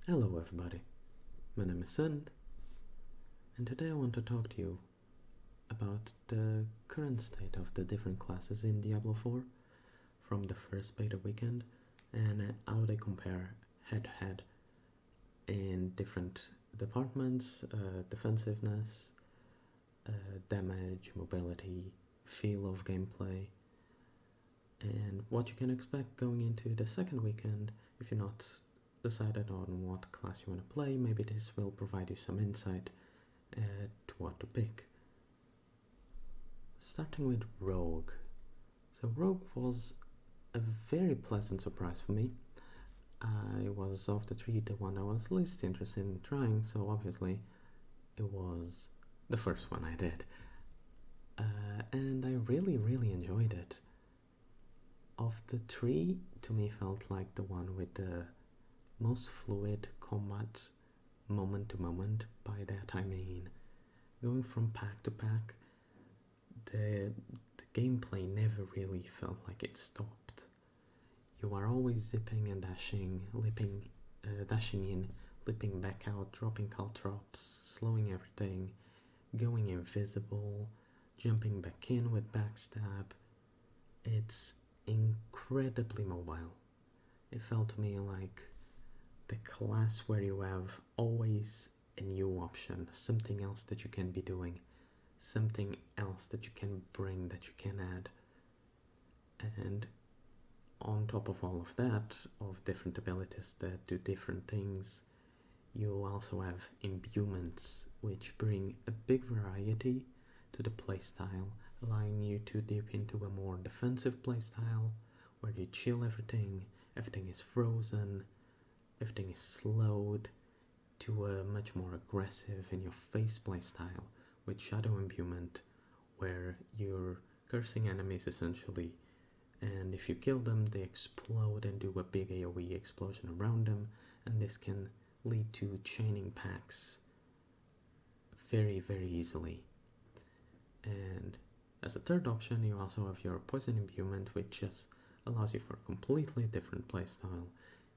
Hello everybody, my name is Sund, and today I want to talk to you about the current state of the different classes in Diablo 4 from the first beta weekend and how they compare head to head in different departments, defensiveness, damage, mobility, feel of gameplay, and what you can expect going into the second weekend if you're not decided on what class you want to play. Maybe this will provide you some insight to what to pick. Starting with Rogue. So Rogue was a very pleasant surprise for me. I was of the three the one I was least interested in trying, so obviously it was the first one I did. And I really enjoyed it. Of the three, to me felt like the one with the most fluid combat moment to moment. By that I mean going from pack to pack, the gameplay never really felt like it stopped. You are always zipping and dashing, dashing in, leaping back out, dropping caltrops, slowing everything, going invisible, jumping back in with backstab. It's incredibly mobile. It felt to me like the class where you have always a new option, something else that you can be doing, something else that you can bring, that you can add. And on top of all of that, of different abilities that do different things, you also have imbuements, which bring a big variety to the playstyle, allowing you to dip into a more defensive playstyle, where you chill everything, everything is frozen, everything is slowed, to a much more aggressive in your face playstyle with Shadow Imbuement, where you're cursing enemies essentially, and if you kill them they explode and do a big AoE explosion around them, and this can lead to chaining packs very easily. And as a third option you also have your Poison Imbuement, which just allows you for a completely different playstyle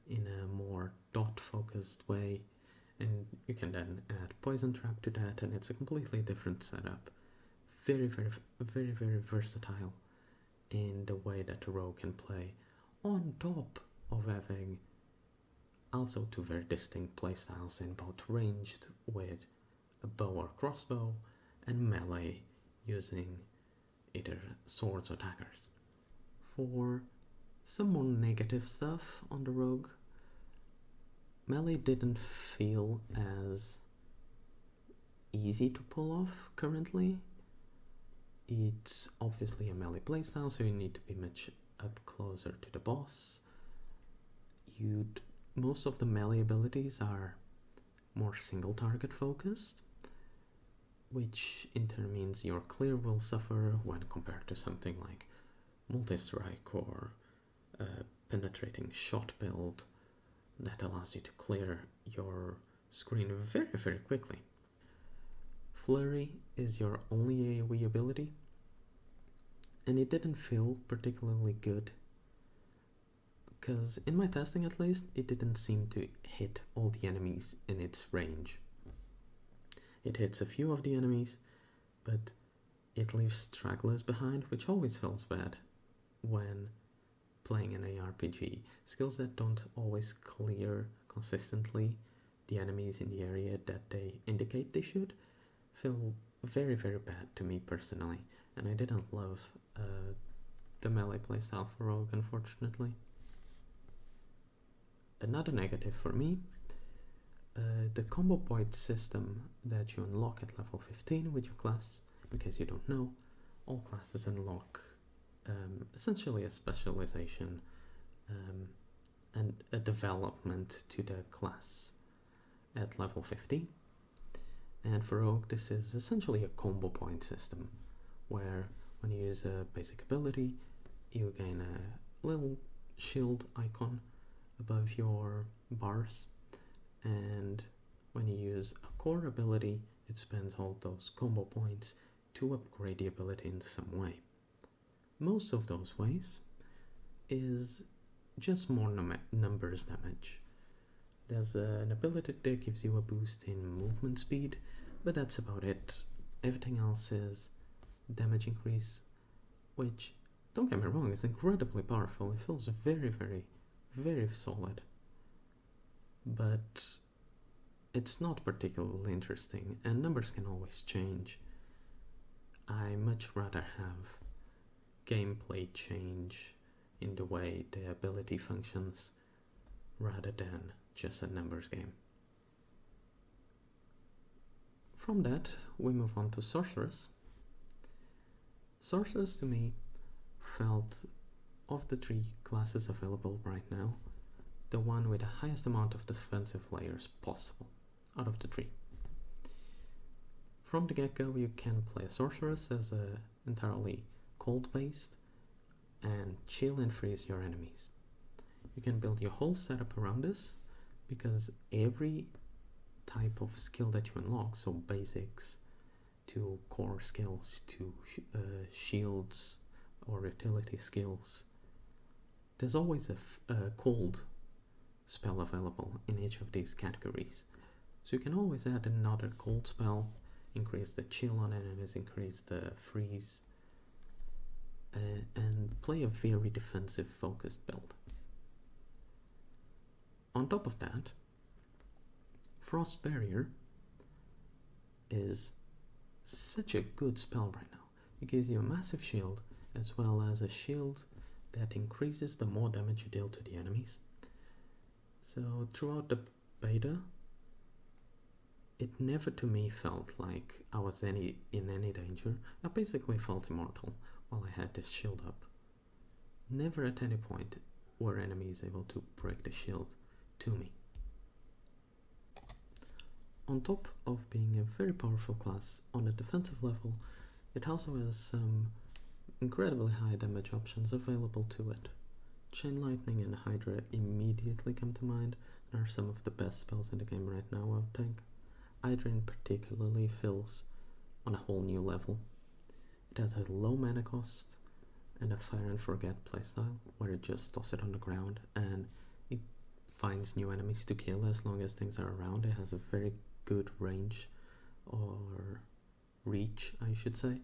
in a more dot focused way, and you can then add Poison Trap to that, and it's a completely different setup. Very versatile in the way that the rogue can play, on top of having also two very distinct playstyles in both ranged with a bow or crossbow, and melee using either swords or daggers. For some more negative stuff on the rogue, melee didn't feel as easy to pull off currently. It's obviously a melee playstyle, so you need to be much up closer to the boss. Most of the melee abilities are more single target focused, which in turn means your clear will suffer when compared to something like multi-strike or penetrating shot build that allows you to clear your screen very quickly. Flurry is your only AoE ability, and it didn't feel particularly good, because in my testing at least, it didn't seem to hit all the enemies in its range. It hits a few of the enemies, but it leaves stragglers behind, which always feels bad when playing an ARPG. Skills that don't always clear consistently the enemies in the area that they indicate they should feel very bad to me personally, and I didn't love the melee playstyle for Rogue, unfortunately. Another negative for me, the combo point system that you unlock at level 15 with your class. In case you don't know, all classes unlock essentially a specialization and a development to the class at level 15. And for Rogue, this is essentially a combo point system, where when you use a basic ability, you gain a little shield icon above your bars, and when you use a core ability, it spends all those combo points to upgrade the ability in some way. Most of those ways is just more numbers damage. There's an ability that gives you a boost in movement speed, but that's about it. Everything else is damage increase, which, don't get me wrong, is incredibly powerful. It feels very, very, very solid. But it's not particularly interesting, and numbers can always change. I much rather have gameplay change in the way the ability functions rather than just a numbers game. From that, we move on to Sorceress. Sorceress to me felt, of the three classes available right now, the one with the highest amount of defensive layers possible out of the three. From the get-go, you can play Sorceress as a entirely cold based and chill and freeze your enemies. You can build your whole setup around this because every type of skill that you unlock, so basics to core skills to shields or utility skills, there's always a cold spell available in each of these categories. So you can always add another cold spell, increase the chill on enemies, increase the freeze, and play a very defensive focused build. On top of that, Frost Barrier is such a good spell right now. It gives you a massive shield as well as a shield that increases the more damage you deal to the enemies. So throughout the beta, it never to me felt like I was in any danger. I basically felt immortal while I had this shield up. Never at any point were enemies able to break the shield to me. On top of being a very powerful class on a defensive level, it also has some incredibly high damage options available to it. Chain Lightning and Hydra immediately come to mind and are some of the best spells in the game right now, I would think. Hydra in particularly feels on a whole new level. It has a low mana cost and a fire and forget playstyle where it just tosses it on the ground and it finds new enemies to kill as long as things are around. It has a very good range or reach, I should say,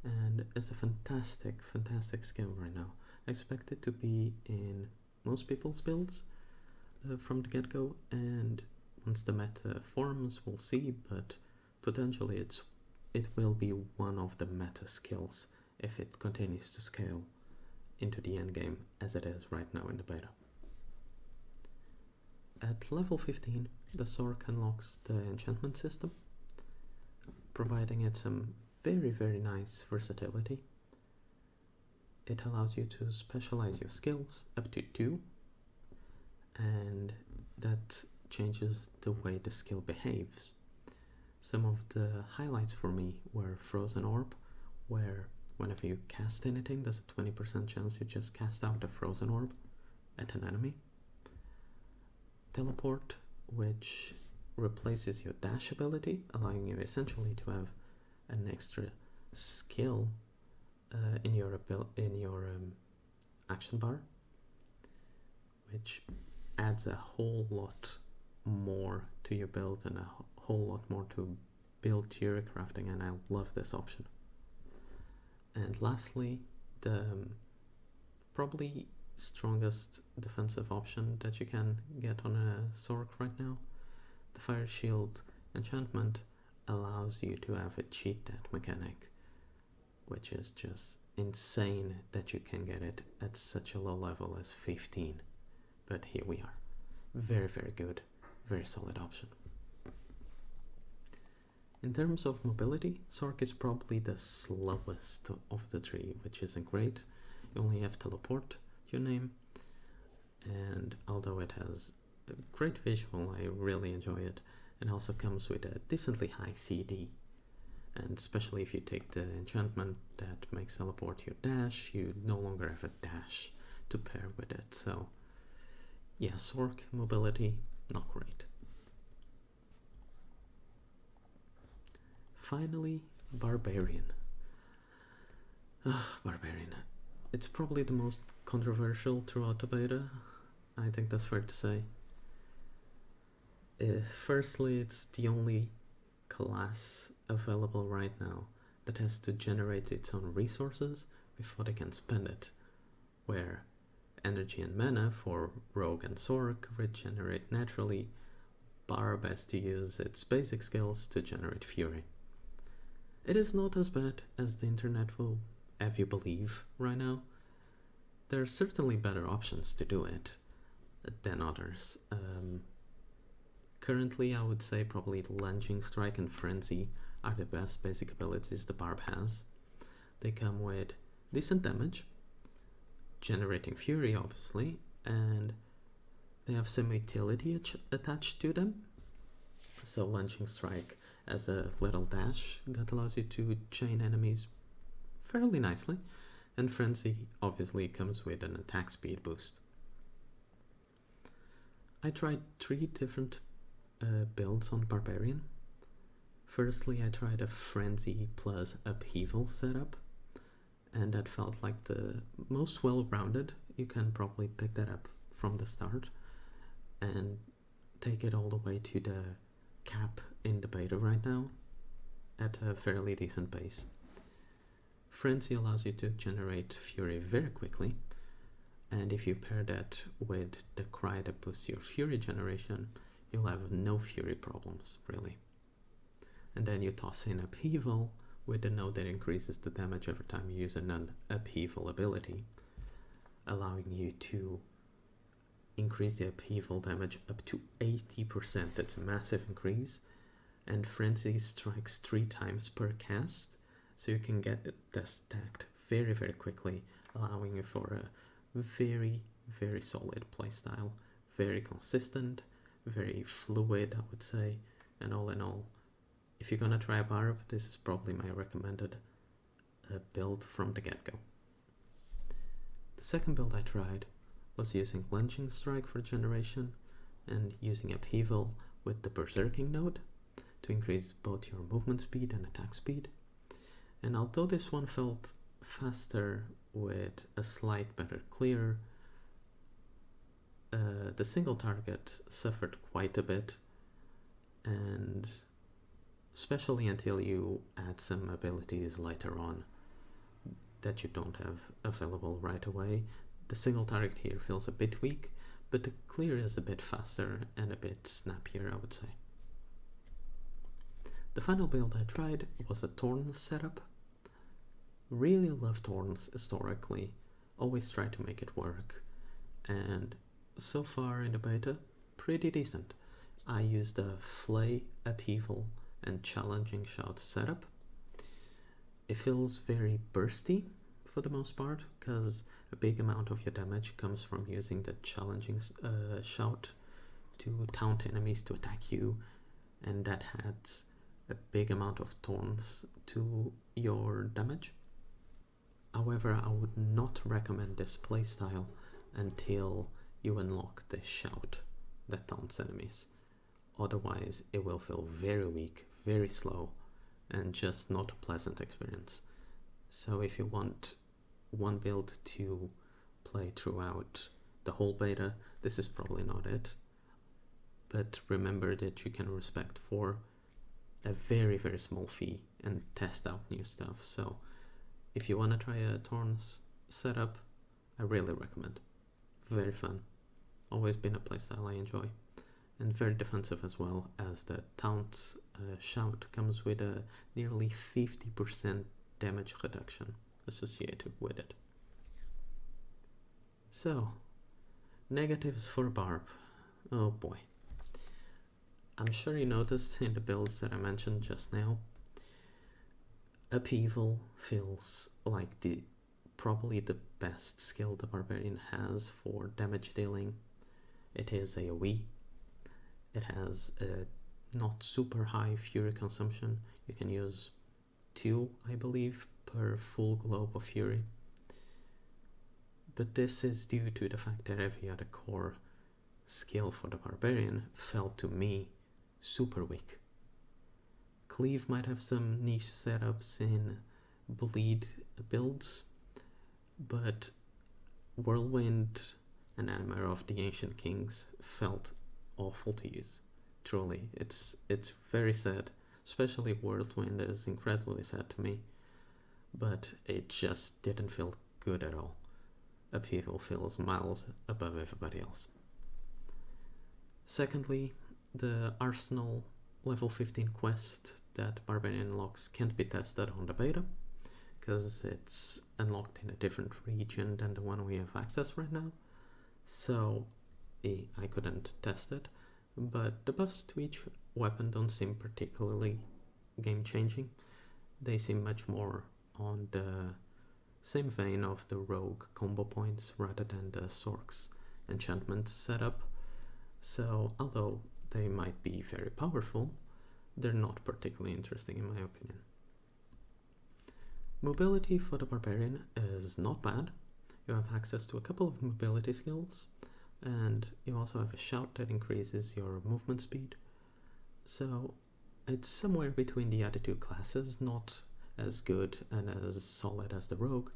and it's a fantastic skill right now. I expect it to be in most people's builds from the get-go, and once the meta forms we'll see, but potentially it will be one of the meta skills if it continues to scale into the endgame as it is right now in the beta. At level 15, the Sorc unlocks the enchantment system, providing it some very nice versatility. It allows you to specialize your skills up to 2, and that changes the way the skill behaves. Some of the highlights for me were Frozen Orb, where whenever you cast anything, there's a 20% chance you just cast out a Frozen Orb at an enemy. Teleport, which replaces your dash ability, allowing you essentially to have an extra skill in your action bar, which adds a whole lot more to your build and a whole lot more to build tier crafting, and I love this option. And lastly, the probably strongest defensive option that you can get on a Sorc right now, the Fire Shield enchantment allows you to have a cheat death mechanic, which is just insane that you can get it at such a low level as 15. But here we are. Very good, very solid option. In terms of mobility, Sorc is probably the slowest of the three, which isn't great. You only have teleport, your name, and although it has a great visual, I really enjoy it. It also comes with a decently high CD, and especially if you take the enchantment that makes teleport your dash, you no longer have a dash to pair with it. So yeah, Sorc mobility, not great. Finally, Barbarian. Barbarian. It's probably the most controversial throughout the beta. I think that's fair to say. Firstly, it's the only class available right now that has to generate its own resources before they can spend it, where energy and mana for Rogue and Sorc regenerate naturally. Barb has to use its basic skills to generate fury. It is not as bad as the internet will have you believe right now. There are certainly better options to do it than others. Currently, I would say probably Lunging Strike and Frenzy are the best basic abilities the Barb has. They come with decent damage, generating fury obviously, and they have some utility attached to them. So Lunging Strike as a little dash that allows you to chain enemies fairly nicely, and Frenzy obviously comes with an attack speed boost. I tried 3 different builds on Barbarian. Firstly, I tried a Frenzy plus Upheaval setup, and that felt like the most well-rounded. You can probably pick that up from the start and take it all the way to the cap in the beta right now at a fairly decent pace. Frenzy allows you to generate fury very quickly, and if you pair that with the cry that boosts your fury generation, you'll have no fury problems, really. And then you toss in Upheaval with the node that increases the damage every time you use an Upheaval ability, allowing you to increase the Upheaval damage up to 80%. That's a massive increase. And Frenzy strikes 3 times per cast, so you can get that stacked very, very quickly, allowing you for a very, very solid playstyle. Very consistent, very fluid, I would say, and all in all, if you're gonna try a Barb, this is probably my recommended build from the get-go. The second build I tried was using Lunging Strike for generation and using Upheaval with the Berserking node to increase both your movement speed and attack speed. And although this one felt faster with a slight better clear, the single target suffered quite a bit, and especially until you add some abilities later on that you don't have available right away. The single target here feels a bit weak, but the clear is a bit faster and a bit snappier, I would say. The final build I tried was a Thorns setup. Really love Thorns historically, always try to make it work, and so far in the beta, pretty decent. I used a Flay, Upheaval, and Challenging Shout setup. It feels very bursty for the most part, because a big amount of your damage comes from using the Challenging Shout to taunt enemies to attack you, and that adds a big amount of thorns to your damage. However, I would not recommend this playstyle until you unlock the shout that taunts enemies. Otherwise, it will feel very weak, very slow, and just not a pleasant experience. So if you want one build to play throughout the whole beta, this is probably not it. But remember that you can respect for a very, very small fee and test out new stuff. So if you want to try a Thorns setup, I really recommend. Very fun. Always been a playstyle I enjoy. And very defensive as well, as the taunt shout comes with a nearly 50% damage reduction associated with it. So, negatives for Barb. Oh boy. I'm sure you noticed in the builds that I mentioned just now, Upheaval feels like probably the best skill the Barbarian has for damage dealing. It is AoE. It has a not super high fury consumption. You can use 2, I believe, per full globe of fury. But this is due to the fact that every other core skill for the Barbarian felt to me super weak. Cleave might have some niche setups in bleed builds, but Whirlwind and Animar of the Ancient Kings felt awful to use. truly. It's very sad, especially Whirlwind is incredibly sad to me, but it just didn't feel good at all. Upheaval feels miles above everybody else. Secondly, the Arsenal level 15 quest that Barbarian unlocks can't be tested on the beta, because it's unlocked in a different region than the one we have access right now, so I couldn't test it. But the buffs to each weapon don't seem particularly game changing. They seem much more on the same vein of the rogue combo points rather than the Sork's enchantment setup. So although they might be very powerful, they're not particularly interesting in my opinion. Mobility for the Barbarian is not bad. You have access to a couple of mobility skills, and you also have a shout that increases your movement speed. So it's somewhere between the other two classes, not as good and as solid as the rogue,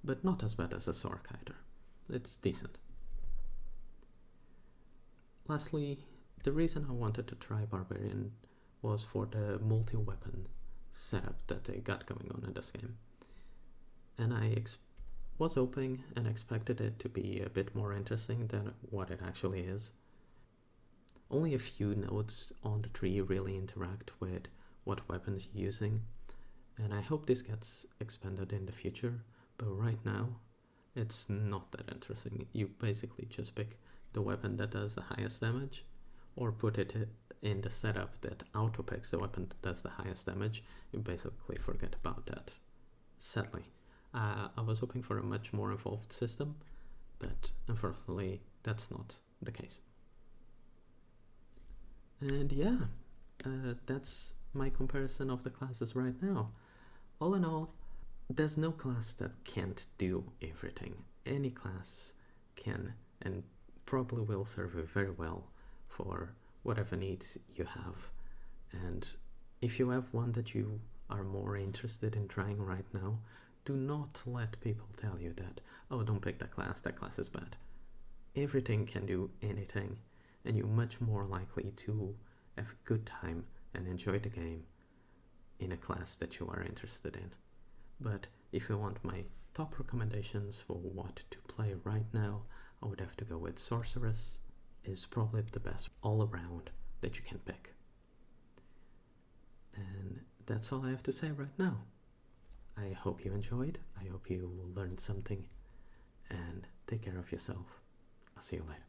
but not as bad as the Sork either. It's decent. Lastly, the reason I wanted to try Barbarian was for the multi-weapon setup that they got going on in this game. And I was hoping and expected it to be a bit more interesting than what it actually is. Only a few nodes on the tree really interact with what weapons you're using, and I hope this gets expanded in the future, but right now it's not that interesting. You basically just pick the weapon that does the highest damage, or put it in the setup that auto picks the weapon that does the highest damage. You basically forget about that, sadly. I was hoping for a much more involved system, but unfortunately that's not the case. And yeah, that's my comparison of the classes right now. All in all, there's no class that can't do everything. Any class can and probably will serve you very well for whatever needs you have. And if you have one that you are more interested in trying right now, do not let people tell you that, oh, don't pick that class is bad. Everything can do anything, and you're much more likely to have a good time and enjoy the game in a class that you are interested in. But if you want my top recommendations for what to play right now, I would have to go with Sorceress. Is probably the best all around that you can pick. And that's all I have to say right now. I hope you enjoyed, I hope you learned something, and take care of yourself. I'll see you later.